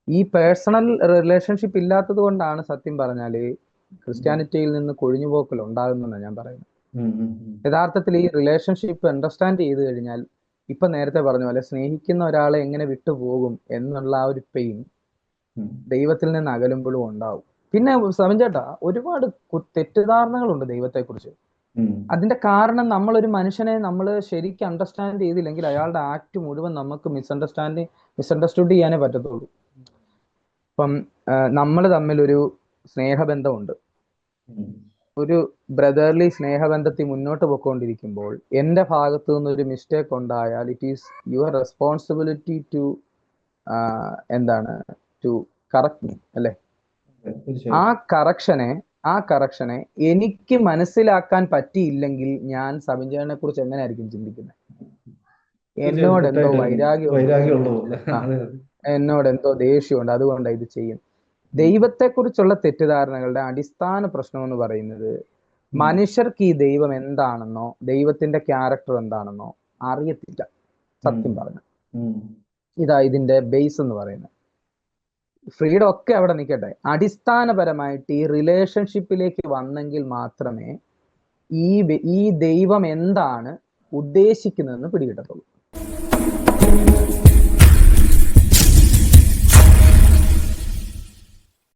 ഈ personal relationship ഇല്ലാത്തത് കൊണ്ടാണ് സത്യം പറഞ്ഞാല് ക്രിസ്ത്യാനിറ്റിയിൽ നിന്ന് കൊഴിഞ്ഞുപോക്കൽ ഉണ്ടാകുന്നതെന്ന് ഞാൻ പറയുന്നത്. യഥാർത്ഥത്തിൽ ഈ റിലേഷൻഷിപ്പ് അണ്ടർസ്റ്റാൻഡ് ചെയ്ത് കഴിഞ്ഞാൽ, ഇപ്പൊ നേരത്തെ പറഞ്ഞ പോലെ സ്നേഹിക്കുന്ന ഒരാളെ എങ്ങനെ വിട്ടുപോകും എന്നുള്ള ആ ഒരു പെയിൻ ദൈവത്തിൽ നിന്ന് അകലുമ്പോഴും ഉണ്ടാവും. പിന്നെ സമഞ്ചേട്ടാ, ഒരുപാട് തെറ്റിദ്ധാരണകളുണ്ട് ദൈവത്തെക്കുറിച്ച്. അതിന്റെ കാരണം നമ്മളൊരു മനുഷ്യനെ നമ്മൾ ശരിക്കും അണ്ടർസ്റ്റാൻഡ് ചെയ്തില്ലെങ്കിൽ അയാളുടെ ആക്ട് മുഴുവൻ നമുക്ക് മിസ്അണ്ടർസ്റ്റുഡ് ചെയ്യാനേ പറ്റത്തുള്ളൂ. ഇപ്പം നമ്മൾ തമ്മിൽ ഒരു സ്നേഹബന്ധമുണ്ട്, ഒരു ബ്രദർലി സ്നേഹബന്ധത്തിൽ മുന്നോട്ട് പോയിക്കൊണ്ടിരിക്കുമ്പോൾ എൻ്റെ ഭാഗത്തു നിന്ന് ഒരു മിസ്റ്റേക്ക് ഉണ്ടായാൽ it is your responsibility to എന്താണ് ടു കറക്റ്റ് മീ, അല്ലേ? ആ കറക്ഷനെ എനിക്ക് മനസ്സിലാക്കാൻ പറ്റിയില്ലെങ്കിൽ ഞാൻ സബിൻചേട്ടനെ കുറിച്ച് എങ്ങനെയായിരിക്കും ചിന്തിക്കുന്നത്? എന്നോട് എന്തോ എന്നോട് എന്തോ ദേഷ്യമുണ്ട്, അതുകൊണ്ടാണ് ഇത് ചെയ്യുന്നത്. ദൈവത്തെക്കുറിച്ചുള്ള തെറ്റിദ്ധാരണകളുടെ അടിസ്ഥാന പ്രശ്നം എന്ന് പറയുന്നത്, മനുഷ്യർക്ക് ഈ ദൈവം എന്താണെന്നോ ദൈവത്തിന്റെ ക്യാരക്ടർ എന്താണെന്നോ അറിയത്തില്ല. സത്യം പറഞ്ഞു, ഇതാ ഇതിന്റെ ബേസ് എന്ന് പറയുന്നത്. ഫ്രീഡം ഒക്കെ അവിടെ നിൽക്കട്ടെ, അടിസ്ഥാനപരമായിട്ട് ഈ റിലേഷൻഷിപ്പിലേക്ക് വന്നെങ്കിൽ മാത്രമേ ഈ ദൈവം എന്താണ് ഉദ്ദേശിക്കുന്നതെന്ന് പിടികിട്ടത്തുള്ളൂ.